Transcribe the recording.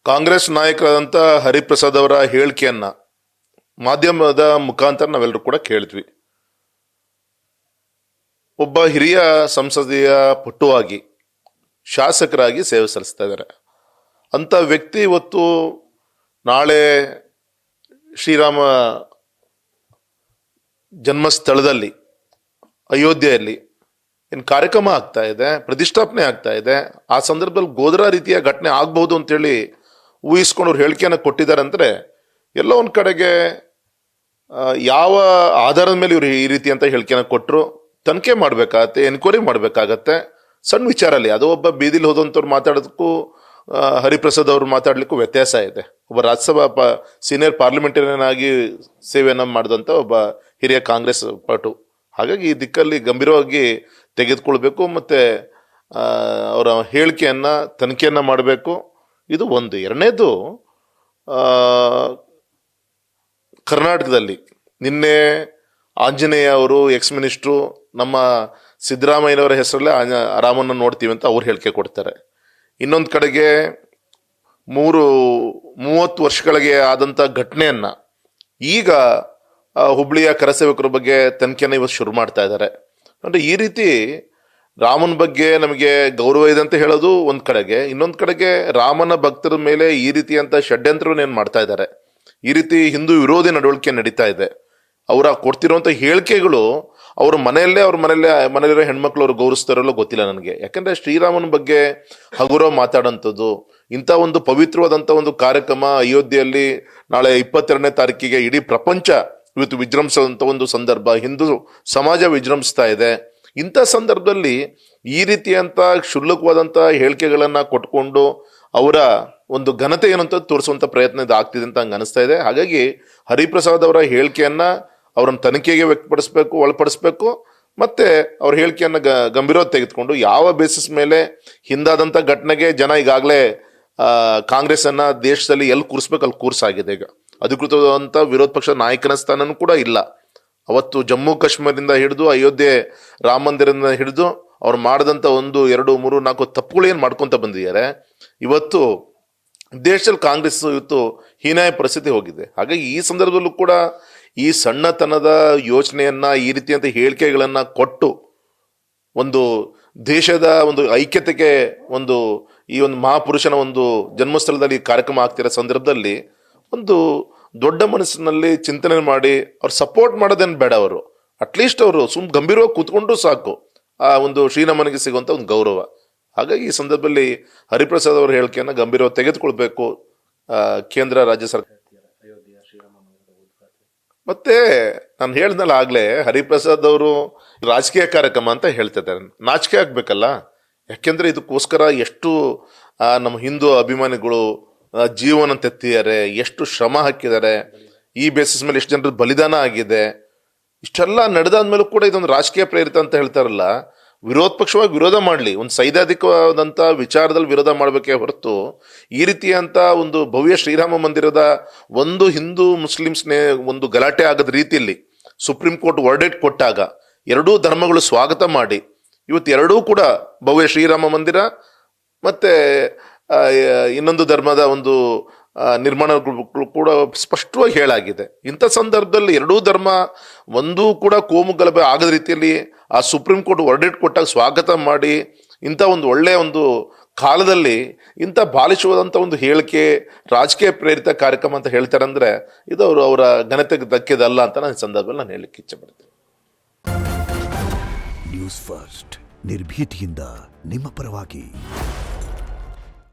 ಕಾಂಗ್ರೆಸ್ ನಾಯಕರಾದಂಥ ಹರಿಪ್ರಸಾದ್ ಅವರ ಹೇಳಿಕೆಯನ್ನ ಮಾಧ್ಯಮದ ಮುಖಾಂತರ ನಾವೆಲ್ಲರೂ ಕೂಡ ಕೇಳಿದ್ವಿ. ಒಬ್ಬ ಹಿರಿಯ ಸಂಸದೀಯ ಪಟುವಾಗಿ ಶಾಸಕರಾಗಿ ಸೇವೆ ಸಲ್ಲಿಸ್ತಾ ಇದ್ದಾರೆ. ಅಂತ ವ್ಯಕ್ತಿ ಇವತ್ತು ನಾಳೆ ಶ್ರೀರಾಮ ಜನ್ಮಸ್ಥಳದಲ್ಲಿ ಅಯೋಧ್ಯೆಯಲ್ಲಿ ಏನು ಕಾರ್ಯಕ್ರಮ ಆಗ್ತಾ ಇದೆ, ಪ್ರತಿಷ್ಠಾಪನೆ ಆಗ್ತಾ ಇದೆ. ಆ ಸಂದರ್ಭದಲ್ಲಿ ಗೋಧರಾ ರೀತಿಯ ಘಟನೆ ಆಗ್ಬಹುದು ಅಂತೇಳಿ ಊಹಿಸ್ಕೊಂಡು ಅವ್ರು ಹೇಳಿಕೆಯನ್ನು ಕೊಟ್ಟಿದ್ದಾರೆ ಅಂದರೆ ಎಲ್ಲೋ ಒಂದು ಕಡೆಗೆ ಯಾವ ಆಧಾರದ ಮೇಲೆ ಇವರು ಈ ರೀತಿ ಅಂತ ಹೇಳಿಕೆಯನ್ನು ಕೊಟ್ಟರು ತನಿಖೆ ಮಾಡಬೇಕಾಗತ್ತೆ, ಎನ್ಕ್ವೈರಿ ಮಾಡಬೇಕಾಗತ್ತೆ. ಸಣ್ಣ ವಿಚಾರ ಅಲ್ಲಿ ಅದು ಒಬ್ಬ ಬೀದಿಲಿ ಹೋದಂಥವ್ರು ಮಾತಾಡೋದಕ್ಕೂ ಹರಿಪ್ರಸಾದ್ ಅವರು ಮಾತಾಡ್ಲಿಕ್ಕೂ ವ್ಯತ್ಯಾಸ ಇದೆ. ಒಬ್ಬ ರಾಜ್ಯಸಭಾ ಸೀನಿಯರ್ ಪಾರ್ಲಿಮೆಂಟೇರಿಯನ್ ಆಗಿ ಸೇವೆಯನ್ನು ಮಾಡಿದಂಥ ಒಬ್ಬ ಹಿರಿಯ ಕಾಂಗ್ರೆಸ್ ಪಟು. ಹಾಗಾಗಿ ಈ ದಿಕ್ಕಲ್ಲಿ ಗಂಭೀರವಾಗಿ ತೆಗೆದುಕೊಳ್ಬೇಕು, ಮತ್ತೆ ಅವರ ಹೇಳಿಕೆಯನ್ನ ತನಿಖೆಯನ್ನ ಮಾಡಬೇಕು. ಇದು ಒಂದು. ಎರಡನೇದು, ಕರ್ನಾಟಕದಲ್ಲಿ ನಿನ್ನೆ ಆಂಜನೇಯ ಅವರು ಎಕ್ಸ್ ಮಿನಿಸ್ಟ್ರು ನಮ್ಮ ಸಿದ್ದರಾಮಯ್ಯನವರ ಹೆಸರಲ್ಲೇ ರಾಮನ್ನ ನೋಡ್ತೀವಿ ಅಂತ ಅವ್ರು ಹೇಳಿಕೆ ಕೊಡ್ತಾರೆ. ಇನ್ನೊಂದು ಕಡೆಗೆ 30 ವರ್ಷಗಳಿಗೆ ಆದಂಥ ಘಟನೆಯನ್ನ ಈಗ ಹುಬ್ಳಿಯ ಕರಸೇವಕರ ಬಗ್ಗೆ ತನಿಖೆನ ಇವತ್ತು ಶುರು ಮಾಡ್ತಾ ಇದ್ದಾರೆ. ಅಂದ್ರೆ ಈ ರೀತಿ ರಾಮನ ಬಗ್ಗೆ ನಮಗೆ ಗೌರವ ಇದೆ ಅಂತ ಹೇಳೋದು ಒಂದ್ ಕಡೆಗೆ, ಇನ್ನೊಂದು ಕಡೆಗೆ ರಾಮನ ಭಕ್ತರ ಮೇಲೆ ಈ ರೀತಿಯಂತ ಷಡ್ಯಂತ್ರವನ್ನು ಏನ್ ಮಾಡ್ತಾ ಇದ್ದಾರೆ. ಈ ರೀತಿ ಹಿಂದೂ ವಿರೋಧಿ ನಡವಳಿಕೆ ನಡೀತಾ ಇದೆ. ಅವರ ಕೊಡ್ತಿರುವಂತ ಹೇಳಿಕೆಗಳು ಅವ್ರ ಮನೆಯಲ್ಲಿರೋ ಹೆಣ್ಮಕ್ಳು ಅವ್ರು ಗೌರವಿಸ್ತಾರಲ್ಲೋ ಗೊತ್ತಿಲ್ಲ ನನಗೆ. ಯಾಕಂದ್ರೆ ಶ್ರೀರಾಮನ ಬಗ್ಗೆ ಹಗುರ ಮಾತಾಡೋಂಥದ್ದು, ಇಂಥ ಒಂದು ಪವಿತ್ರವಾದಂಥ ಒಂದು ಕಾರ್ಯಕ್ರಮ ಅಯೋಧ್ಯೆಯಲ್ಲಿ ನಾಳೆ 22ನೇ ತಾರೀಕಿಗೆ ಇಡೀ ಪ್ರಪಂಚ ಇವತ್ತು ವಿಜೃಂಭಿಸುವಂತ ಒಂದು ಸಂದರ್ಭ, ಹಿಂದೂ ಸಮಾಜ ವಿಜೃಂಭಿಸ್ತಾ ಇದೆ. ಇಂಥ ಸಂದರ್ಭದಲ್ಲಿ ಈ ರೀತಿಯಂತ ಕ್ಷುಲ್ಲಕವಾದಂಥ ಹೇಳಿಕೆಗಳನ್ನ ಕೊಟ್ಕೊಂಡು ಅವರ ಒಂದು ಘನತೆ ಏನಂತ ತೋರಿಸುವಂತ ಪ್ರಯತ್ನ ಇದು ಆಗ್ತಿದೆ ಅಂತ ಹಂಗೆ ಅನಿಸ್ತಾ ಇದೆ. ಹಾಗಾಗಿ ಹರಿಪ್ರಸಾದ್ ಅವರ ಹೇಳಿಕೆಯನ್ನ ಅವ್ರನ್ನ ತನಿಖೆಗೆ ಒಳಪಡಿಸ್ಬೇಕು. ಮತ್ತೆ ಅವ್ರ ಹೇಳಿಕೆಯನ್ನ ಗಂಭೀರವಾಗಿ ತೆಗೆದುಕೊಂಡು ಯಾವ ಬೇಸಿಸ್ ಮೇಲೆ ಹಿಂದಾದಂಥ ಘಟನೆಗೆ ಜನ ಈಗಾಗಲೇ ಕಾಂಗ್ರೆಸ್ ಅನ್ನ ದೇಶದಲ್ಲಿ ಎಲ್ಲಿ ಕೂರಿಸ್ಬೇಕು ಅಲ್ಲಿ ಕೂರ್ಸಾಗಿದೆ. ಈಗ ಅಧಿಕೃತವಾದಂಥ ವಿರೋಧ ಪಕ್ಷ ನಾಯಕನ ಸ್ಥಾನನೂ ಕೂಡ ಇಲ್ಲ. ಅವತ್ತು ಜಮ್ಮು ಕಾಶ್ಮೀರದಿಂದ ಹಿಡಿದು ಅಯೋಧ್ಯೆ ರಾಮ ಮಂದಿರದಿಂದ ಹಿಡಿದು ಅವ್ರು ಮಾಡಿದಂಥ 1, 2, 3, 4 ತಪ್ಪುಗಳು ಏನು ಮಾಡ್ಕೊಂತ ಬಂದಿದ್ದಾರೆ. ಇವತ್ತು ದೇಶದಲ್ಲಿ ಕಾಂಗ್ರೆಸ್ ಇವತ್ತು ಹೀನಾಯ ಪರಿಸ್ಥಿತಿ ಹೋಗಿದೆ. ಹಾಗಾಗಿ ಈ ಸಂದರ್ಭದಲ್ಲೂ ಕೂಡ ಈ ಸಣ್ಣತನದ ಯೋಚನೆಯನ್ನ, ಈ ರೀತಿಯಂತ ಹೇಳಿಕೆಗಳನ್ನ ಕೊಟ್ಟು ಒಂದು ದೇಶದ ಒಂದು ಐಕ್ಯತೆಗೆ ಈ ಒಂದು ಮಹಾಪುರುಷನ ಒಂದು ಜನ್ಮಸ್ಥಳದಲ್ಲಿ ಕಾರ್ಯಕ್ರಮ ಆಗ್ತಿರೋ ಸಂದರ್ಭದಲ್ಲಿ ಒಂದು ದೊಡ್ಡ ಮನಸ್ಸಿನಲ್ಲಿ ಚಿಂತನೆ ಮಾಡಿ ಅವ್ರು ಸಪೋರ್ಟ್ ಮಾಡೋದೇನು ಬೇಡ. ಅವರು ಅಟ್ಲೀಸ್ಟ್ ಅವರು ಗಂಭೀರವಾಗಿ ಕೂತ್ಕೊಂಡ್ರು ಸಾಕು ಆ ಒಂದು ಶ್ರೀರಾಮನಿಗೆ ಸಿಗುವಂತ ಒಂದು ಗೌರವ. ಹಾಗಾಗಿ ಈ ಸಂದರ್ಭದಲ್ಲಿ ಹರಿಪ್ರಸಾದ್ ಅವರ ಹೇಳಿಕೆಯನ್ನು ಗಂಭೀರವಾಗಿ ತೆಗೆದುಕೊಳ್ಬೇಕು ಕೇಂದ್ರ ರಾಜ್ಯ ಸರ್ಕಾರ. ಮತ್ತೆ ನಾನು ಹೇಳ್ದಲ್ಲ ಆಗ್ಲೇ, ಹರಿಪ್ರಸಾದ್ ಅವರು ರಾಜಕೀಯ ಕಾರ್ಯಕ್ರಮ ಅಂತ ಹೇಳ್ತಿದ್ದಾರೆ. ನಾಚಿಕೆ ಆಗ್ಬೇಕಲ್ಲ. ಯಾಕೆಂದ್ರೆ ಇದಕ್ಕೋಸ್ಕರ ಎಷ್ಟು ನಮ್ಮ ಹಿಂದೂ ಅಭಿಮಾನಿಗಳು ಜೀವನ ತೆತ್ತಿದ್ದಾರೆ, ಎಷ್ಟು ಶ್ರಮ ಹಾಕಿದ್ದಾರೆ, ಈ ಬೇಸಿಸ್ ಮೇಲೆ ಎಷ್ಟು ಜನರ ಬಲಿದಾನ ಆಗಿದೆ. ಇಷ್ಟೆಲ್ಲ ನಡೆದಾದ್ಮೇಲೂ ಕೂಡ ಇದೊಂದು ರಾಜಕೀಯ ಪ್ರೇರಿತ ಅಂತ ಹೇಳ್ತಾರಲ್ಲ. ವಿರೋಧ ಪಕ್ಷವಾಗಿ ವಿರೋಧ ಮಾಡಲಿ, ಒಂದು ಸೈದ್ಧಾಂತಿಕವಾದಂಥ ವಿಚಾರದಲ್ಲಿ ವಿರೋಧ ಮಾಡಬೇಕೇ ಹೊರತು ಈ ರೀತಿಯಂತ ಒಂದು ಭವ್ಯ ಶ್ರೀರಾಮ ಮಂದಿರದ ಒಂದು ಹಿಂದೂ ಮುಸ್ಲಿಮ್ಸ್ನೇ ಒಂದು ಗಲಾಟೆ ಆಗದ ರೀತಿಯಲ್ಲಿ ಸುಪ್ರೀಂ ಕೋರ್ಟ್ ವರ್ಡಿಕ್ಟ್ ಕೊಟ್ಟಾಗ ಎರಡೂ ಧರ್ಮಗಳು ಸ್ವಾಗತ ಮಾಡಿ ಇವತ್ತು ಎರಡೂ ಕೂಡ ಭವ್ಯ ಶ್ರೀರಾಮ ಮಂದಿರ ಮತ್ತೆ ಇನ್ನೊಂದು ಧರ್ಮದ ಒಂದು ನಿರ್ಮಾಣಗಳು ಕೂಡ ಸ್ಪಷ್ಟವಾಗಿ ಹೇಳಾಗಿದೆ. ಇಂಥ ಸಂದರ್ಭದಲ್ಲಿ ಎರಡೂ ಧರ್ಮ ಒಂದೂ ಕೂಡ ಕೋಮು ಗಲಭೆ ಆಗದ ರೀತಿಯಲ್ಲಿ ಆ ಸುಪ್ರೀಂ ಕೋರ್ಟ್ ವರ್ಡಿಕ್ಟ್ ಕೊಟ್ಟಾಗ ಸ್ವಾಗತ ಮಾಡಿ ಇಂಥ ಒಂದು ಒಳ್ಳೆಯ ಒಂದು ಕಾಲದಲ್ಲಿ ಇಂಥ ಬಾಲಿಶವಾದಂಥ ಒಂದು ಹೇಳಿಕೆ ರಾಜಕೀಯ ಪ್ರೇರಿತ ಕಾರ್ಯಕ್ರಮ ಅಂತ ಹೇಳ್ತಾರೆ ಅಂದ್ರೆ ಇದು ಅವರ ಘನತೆಗೆ ಧಕ್ಕೆದಲ್ಲ ಅಂತ ನಾನು ಈ ಸಂದರ್ಭದಲ್ಲಿ ನಾನು ಹೇಳಲಿಕ್ಕೆ ಇಚ್ಛೆ ಪಡ್ತೀನಿ. ನ್ಯೂಸ್ ಫಸ್ಟ್ ನಿರ್ಭೀತಿಯಿಂದ ನಿಮ್ಮ ಪರವಾಗಿ.